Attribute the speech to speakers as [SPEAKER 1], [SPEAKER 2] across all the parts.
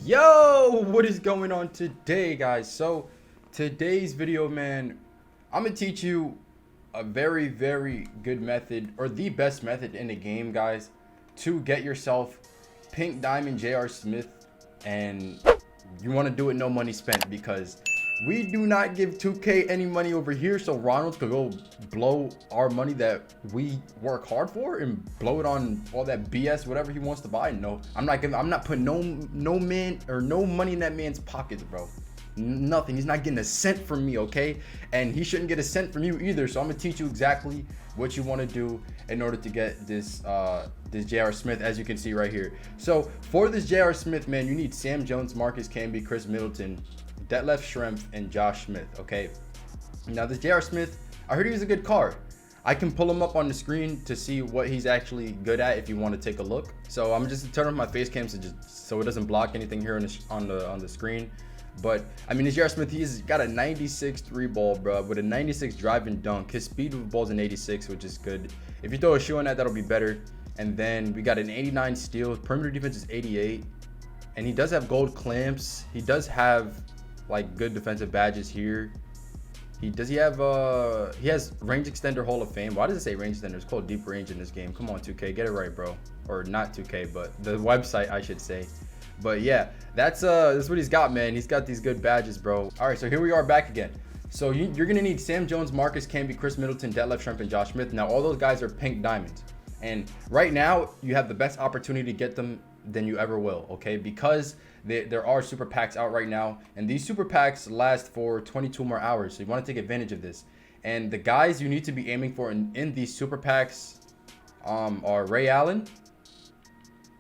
[SPEAKER 1] Yo, what is going on today, guys? So today's video, man, I'm gonna teach you a very good method, or the best method in the game, guys, to get yourself pink diamond J.R. Smith. And you want to do it no money spent, because we do not give 2K any money over here, so Ronald could go blow our money that we work hard for and blow it on all that BS, whatever he wants to buy. No, I'm not putting no man or no money in that man's pockets, bro. Nothing. He's not getting a cent from me, okay? And he shouldn't get a cent from you either. So I'm gonna teach you exactly what you want to do in order to get this this J.R. Smith, as you can see right here. So for this J.R. Smith, man, you need Sam Jones, Marcus Camby, Chris Middleton, Detlef Schrempf, and Josh Smith, okay? Now this J.R. Smith, I heard he was a good card. I can pull him up on the screen to see what he's actually good at if you want to take a look. So I'm just turn off my face cam so it doesn't block anything here on the screen. But I mean, this J.R. Smith, he's got a 96 3 ball, bro, with a 96 drive and dunk. His speed of the ball's an 86, which is good. If you throw a shoe on that, that'll be better. And then we got an 89 steal. Perimeter defense is 88, and he does have gold clamps. He does have like good defensive badges here. He has range extender Hall of Fame. Why does it say range extender? It's called deep range in this game. Come on, 2K, get it right, bro. Or not 2K, but the website, I should say. But yeah, that's what he's got, man. He's got these good badges, bro. All right, so here we are back again. So you're gonna need Sam Jones, Marcus Camby, Chris Middleton, Detlef Schrempf, and Josh Smith. Now all those guys are pink diamonds, and right now you have the best opportunity to get them than you ever will, okay? Because there are super packs out right now, and these super packs last for 22 more hours. So you want to take advantage of this. And the guys you need to be aiming for in these super packs are Ray Allen.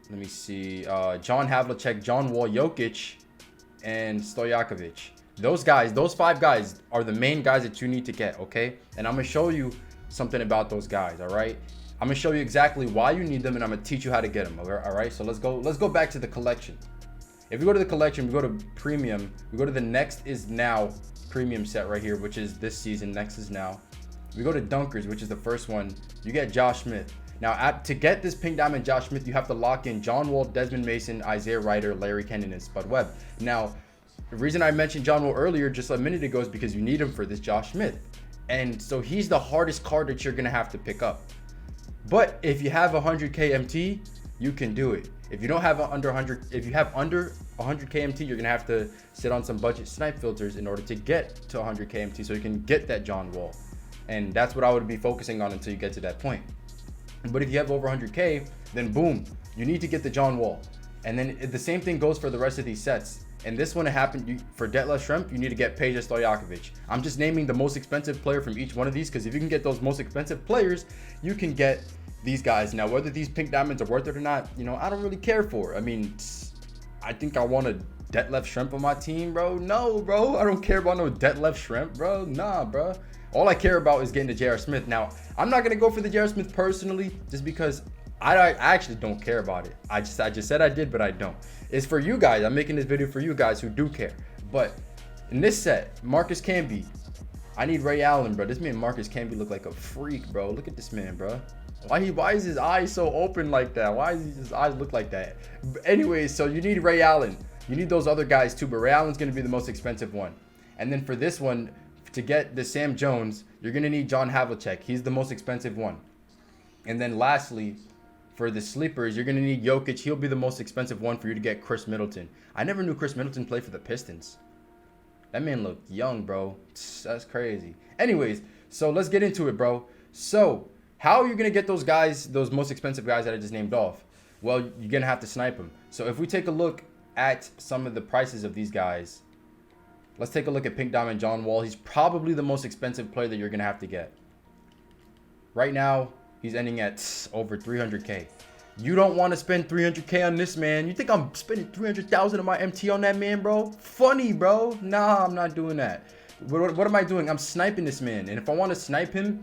[SPEAKER 1] Let me see. John Havlicek, John Wall, Jokic, and Stojakovic. Those guys, those 5 guys are the main guys that you need to get, okay? And I'm going to show you something about those guys, all right? I'm going to show you exactly why you need them, and I'm going to teach you how to get them, all right? So let's go back to the collection. If we go to the collection, we go to premium, we go to the next is now premium set right here, which is this season, next is now. We go to dunkers, which is the first one. You get Josh Smith. Now, to get this pink diamond Josh Smith, you have to lock in John Wall, Desmond Mason, Isaiah Ryder, Larry Kenyon, and Spud Webb. Now, the reason I mentioned John Wall earlier just a minute ago is because you need him for this Josh Smith. And so he's the hardest card that you're going to have to pick up. But if you have 100K MT, you can do it. If you don't have under 100K MT, you're going to have to sit on some budget snipe filters in order to get to 100K MT so you can get that John Wall. And that's what I would be focusing on until you get to that point. But if you have over 100K, then boom, you need to get the John Wall. And then the same thing goes for the rest of these sets. And this one happened for Detlef Schrempf, you need to get Peja Stojakovic. I'm just naming the most expensive player from each one of these, because if you can get those most expensive players, you can get these guys. Now, whether these pink diamonds are worth it or not, you know, I don't really care for. I mean, I think I want a Detlef Schrempf on my team, bro. No, bro, I don't care about no Detlef Schrempf, bro. Nah, bro. All I care about is getting the J.R. Smith. Now, I'm not going to go for the J.R. Smith personally, just because I actually don't care about it. I just said I did, but I don't. It's for you guys. I'm making this video for you guys who do care. But in this set, Marcus Camby, I need Ray Allen, bro. This man Marcus Camby look like a freak, bro. Look at this man, bro. Why is his eyes so open like that? Why does his eyes look like that? Anyways, so you need Ray Allen. You need those other guys too, but Ray Allen's going to be the most expensive one. And then for this one, to get the Sam Jones, you're going to need John Havlicek. He's the most expensive one. And then lastly, for the sleepers, you're going to need Jokic. He'll be the most expensive one for you to get Chris Middleton. I never knew Chris Middleton played for the Pistons. That man looked young, bro. That's crazy. Anyways, so let's get into it, bro. So how are you going to get those guys, those most expensive guys that I just named off? Well, you're going to have to snipe them. So if we take a look at some of the prices of these guys, let's take a look at Pink Diamond John Wall. He's probably the most expensive player that you're going to have to get. Right now, he's ending at over 300K. You don't want to spend 300K on this man. You think I'm spending 300,000 of my MT on that man, bro? Funny, bro. Nah, I'm not doing that. What am I doing? I'm sniping this man. And if I want to snipe him,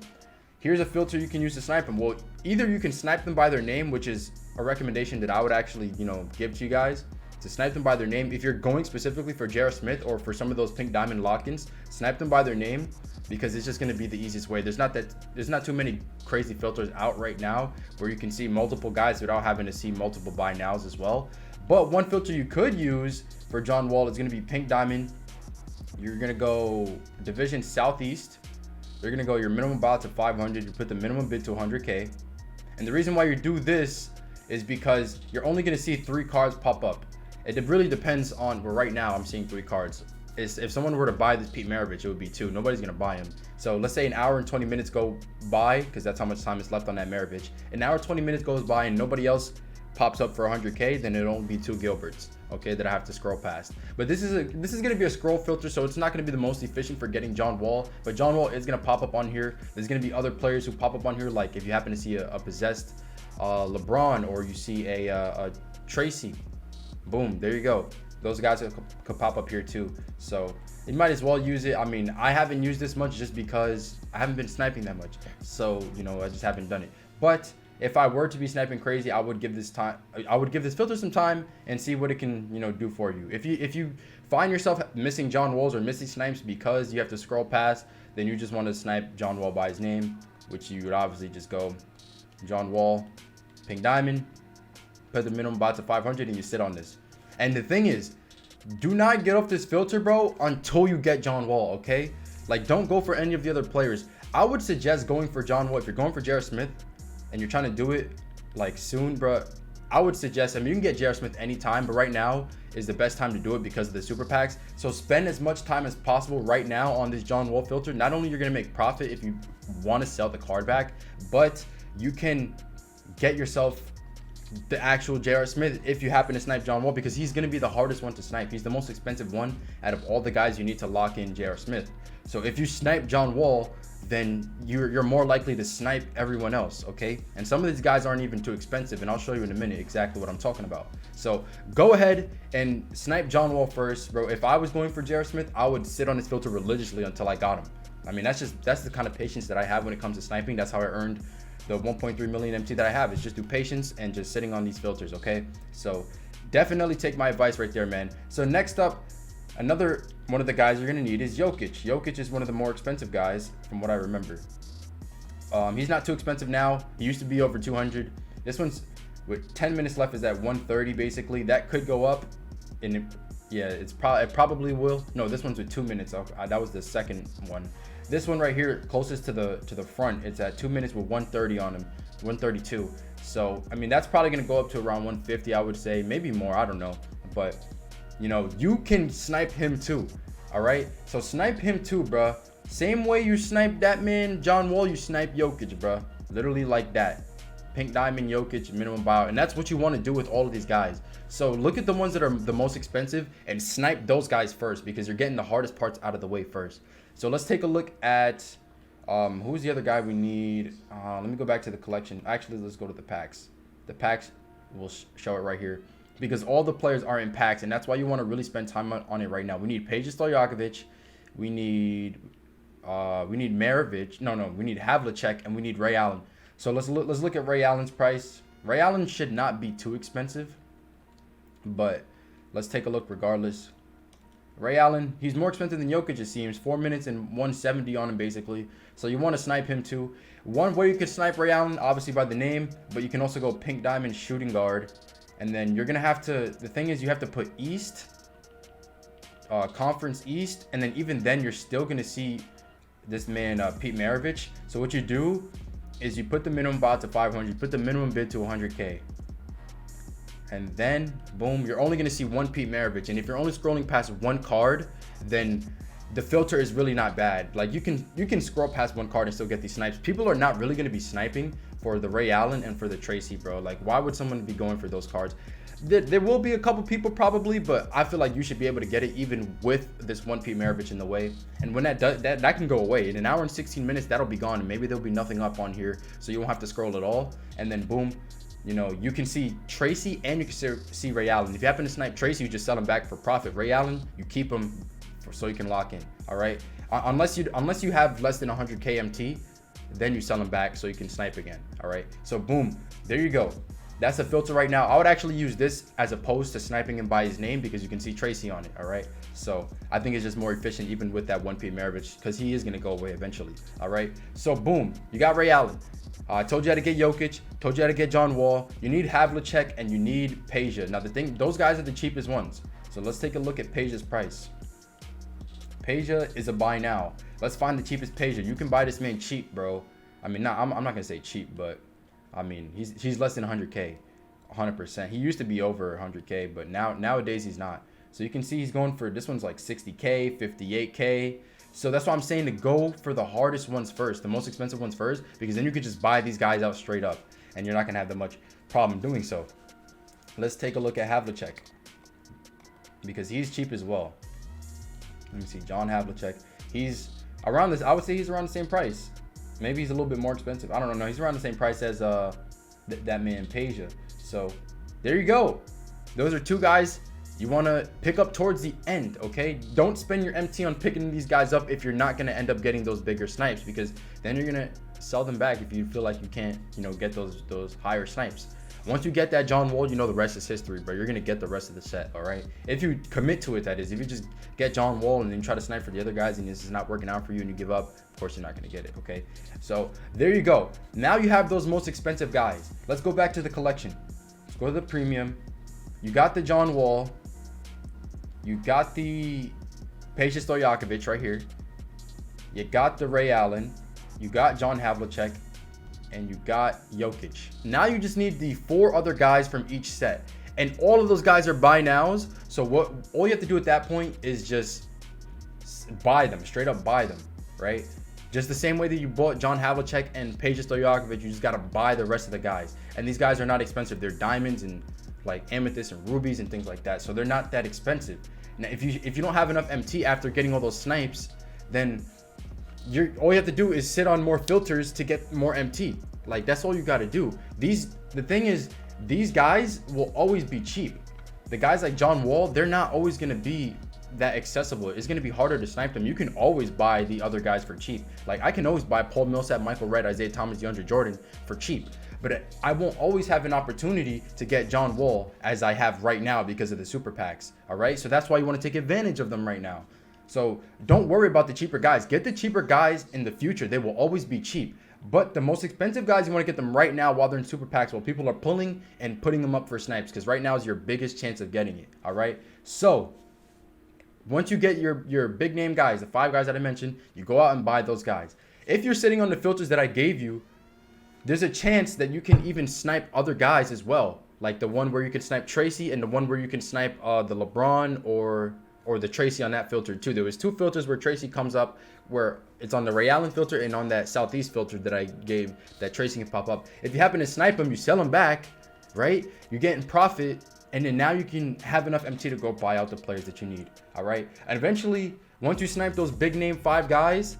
[SPEAKER 1] here's a filter you can use to snipe him. Well, either you can snipe them by their name, which is a recommendation that I would actually, give to you guys. To snipe them by their name. If you're going specifically for J.R. Smith or for some of those pink diamond lock-ins, snipe them by their name, because it's just going to be the easiest way. There's not too many crazy filters out right now where you can see multiple guys without having to see multiple buy nows as well. But one filter you could use for John Wall is going to be pink diamond. You're going to go division southeast. You're going to go your minimum buyout to 500. You put the minimum bid to 100K. And the reason why you do this is because you're only going to see 3 cards pop up. It really depends on, well, right now I'm seeing 3 cards. If someone were to buy this Pete Maravich, it would be 2. Nobody's going to buy him. So let's say an hour and 20 minutes go by, because that's how much time is left on that Maravich. An hour 20 minutes goes by and nobody else pops up for 100K, then it'll only be 2 Gilberts, okay, that I have to scroll past. But this is going to be a scroll filter, so it's not going to be the most efficient for getting John Wall. But John Wall is going to pop up on here. There's going to be other players who pop up on here, like if you happen to see a possessed LeBron, or you see a Tracy, boom, there you go. Those guys could pop up here too. So you might as well use it. I mean, I haven't used this much just because I haven't been sniping that much. So, you know, I just haven't done it. But if I were to be sniping crazy, I would give this filter some time and see what it can, you know, do for you. If you find yourself missing John Walls or missing snipes because you have to scroll past, then you just want to snipe John Wall by his name, which you would obviously just go John Wall, pink diamond, put the minimum buy to 500, and you sit on this. And the thing is, do not get off this filter, bro, until you get John Wall, okay? Like, don't go for any of the other players. I would suggest going for John Wall. If you're going for J.R. Smith and you're trying to do it, like, soon, bro, I would suggest, I mean, you can get J.R. Smith anytime, but right now is the best time to do it because of the super packs. So spend as much time as possible right now on this John Wall filter. Not only you're going to make profit if you want to sell the card back, but you can get yourself the actual J.R. Smith if you happen to snipe John Wall, because he's going to be the hardest one to snipe. He's the most expensive one out of all the guys you need to lock in J.R. Smith. So if you snipe John Wall, then you're more likely to snipe everyone else, okay? And some of these guys aren't even too expensive, and I'll show you in a minute exactly what I'm talking about. So go ahead and snipe John Wall first, bro. If I was going for J.R. Smith, I would sit on this filter religiously until I got him. I mean, that's the kind of patience that I have when it comes to sniping. That's how I earned the 1.3 million MT that I have. Is just through patience and just sitting on these filters, okay? So definitely take my advice right there, man. So next up, another one of the guys you're gonna need is Jokic. Jokic is one of the more expensive guys from what I remember. He's not too expensive now. He used to be over 200. This one's with 10 minutes left is at 130 basically. That could go up, and it probably will. No, this one's with 2 minutes. That was the second one. This one right here, closest to the front, it's at 2 minutes with 130 on him, 132. So I mean, that's probably gonna go up to around 150, I would say, maybe more. I don't know, but you know, you can snipe him too. All right, so snipe him too, bruh. Same way you snipe that man John Wall, you snipe Jokic, bruh. Literally like that. Pink diamond Jokic, minimum buyout, and that's what you want to do with all of these guys. So look at the ones that are the most expensive and snipe those guys first, because you're getting the hardest parts out of the way first. So let's take a look at who's the other guy we need. Let me go back to the collection. Actually, let's go to the packs. The packs will show it right here, because all the players are in packs, and that's why you want to really spend time on it right now. We need Peja Stojakovic, we need Maravich. No, we need Havlicek, and we need Ray Allen. So let's look at Ray Allen's price. Ray Allen should not be too expensive, but let's take a look regardless. Ray Allen, he's more expensive than Jokic, it seems. 4 minutes and 170 on him, basically. So you want to snipe him too. One way you could snipe Ray Allen, obviously by the name, but you can also go pink diamond shooting guard. And then you're going to have to, the thing is, you have to put East, Conference East, and then even then, you're still going to see this man, Pete Maravich. So what you do is you put the minimum buy to 500, you put the minimum bid to 100K. And then, boom, you're only going to see one Pete Maravich. And if you're only scrolling past one card, then the filter is really not bad. Like, you can scroll past one card and still get these snipes. People are not really going to be sniping for the Ray Allen and for the Tracy, bro. Like, why would someone be going for those cards? There will be a couple people probably, but I feel like you should be able to get it even with this one Pete Maravich in the way. And when that does, that can go away. In an hour and 16 minutes, that'll be gone. And maybe there'll be nothing up on here, so you won't have to scroll at all. And then, boom. You know, you can see Tracy and you can see Ray Allen. If you happen to snipe Tracy, you just sell him back for profit. Ray Allen, you keep him so you can lock in. All right. Unless you have less than 100K MT, then you sell him back so you can snipe again. All right. So boom, there you go. That's a filter right now. I would actually use this as opposed to sniping him by his name, because you can see Tracy on it. All right. So I think it's just more efficient even with that one Pete Maravich, because he is going to go away eventually. All right. So boom, you got Ray Allen. I told you how to get Jokic, told you how to get John Wall. You need Havlicek and you need Peja. Now the thing, those guys are the cheapest ones. So let's take a look at Peja's price. Peja is a buy now. Let's find the cheapest Peja. You can buy this man cheap, bro. I mean, I'm not gonna say cheap, but I mean he's less than 100K, 100%. He used to be over 100K, but nowadays he's not. So you can see he's going for, this one's like 60K, 58K. So that's why I'm saying to go for the hardest ones first, the most expensive ones first, because then you could just buy these guys out straight up and you're not gonna have that much problem doing so. Let's take a look at Havlicek because he's cheap as well. Let me see, John Havlicek. He's around this, I would say he's around the same price. Maybe he's a little bit more expensive. I don't know. He's around the same price as that man Peja. So there you go. Those are two guys you want to pick up towards the end, okay? Don't spend your MT on picking these guys up if you're not going to end up getting those bigger snipes, because then you're going to sell them back if you feel like you can't, get those higher snipes. Once you get that John Wall, the rest is history, bro. You're going to get the rest of the set, all right? If you commit to it, that is. If you just get John Wall and then try to snipe for the other guys and this is not working out for you and you give up, of course you're not going to get it, okay? So there you go. Now you have those most expensive guys. Let's go back to the collection. Let's go to the premium. You got the John Wall. You got the Peja Stojakovic right here. You got the Ray Allen. You got John Havlicek. And you got Jokic. Now you just need the 4 other guys from each set. And all of those guys are buy nows. So all you have to do at that point is just buy them. Straight up buy them, right? Just the same way that you bought John Havlicek and Peja Stojakovic, you just got to buy the rest of the guys. And these guys are not expensive. They're diamonds and like amethyst and rubies and things like that. So they're not that expensive. Now, if you don't have enough MT after getting all those snipes, then all you have to do is sit on more filters to get more MT. Like, that's all you got to do. The thing is, these guys will always be cheap. The guys like John Wall, they're not always going to be that accessible. It's going to be harder to snipe them. You can always buy the other guys for cheap. Like, I can always buy Paul Millsap, Michael Redd, Isaiah Thomas, DeAndre Jordan for cheap. But I won't always have an opportunity to get John Wall as I have right now because of the super packs. All right. So that's why you want to take advantage of them right now. So don't worry about the cheaper guys. Get the cheaper guys in the future. They will always be cheap. But the most expensive guys, you want to get them right now while they're in super packs, while people are pulling and putting them up for snipes, because right now is your biggest chance of getting it. All right. So once you get your big name guys, the 5 guys that I mentioned, you go out and buy those guys. If you're sitting on the filters that I gave you, there's a chance that you can even snipe other guys as well. Like the one where you can snipe Tracy and the one where you can snipe the LeBron or the Tracy on that filter too. There was 2 filters where Tracy comes up, where it's on the Ray Allen filter and on that Southeast filter that I gave, that Tracy can pop up. If you happen to snipe them, you sell them back, right? You're getting profit, and then now you can have enough MT to go buy out the players that you need, all right? And eventually, once you snipe those big name 5 guys,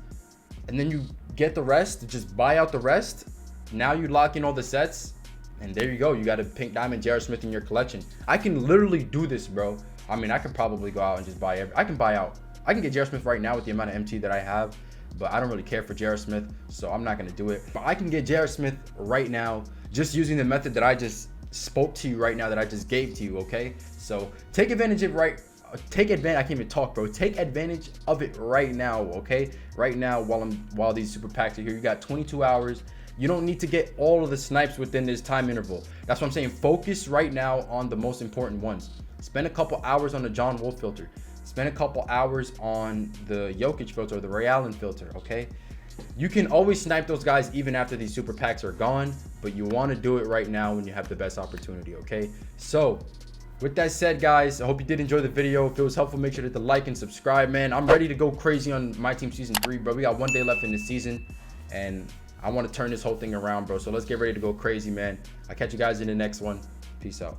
[SPEAKER 1] and then you get the rest, just buy out the rest, now you lock in all the sets, and there you go. You got a pink diamond J.R. Smith in your collection. I can literally do this, bro. I mean, I could probably go out and just buy I can get J.R. Smith right now with the amount of MT that I have, but I don't really care for J.R. Smith, so I'm not going to do it. But I can get J.R. Smith right now just using the method that I just spoke to you right now, that I just gave to you, okay? So take advantage of I can't even talk, bro. Take advantage of it right now, okay? Right now, while these super packs are here, you got 22 hours. You don't need to get all of the snipes within this time interval. That's what I'm saying. Focus right now on the most important ones. Spend a couple hours on the John Wall filter. Spend a couple hours on the Jokic filter or the Ray Allen filter, okay? You can always snipe those guys even after these super packs are gone, but you want to do it right now when you have the best opportunity, okay? So with that said, guys, I hope you did enjoy the video. If it was helpful, make sure to hit the like and subscribe, man. I'm ready to go crazy on My Team Season 3, bro. We got 1 day left in the season, and I want to turn this whole thing around, bro. So let's get ready to go crazy, man. I'll catch you guys in the next one. Peace out.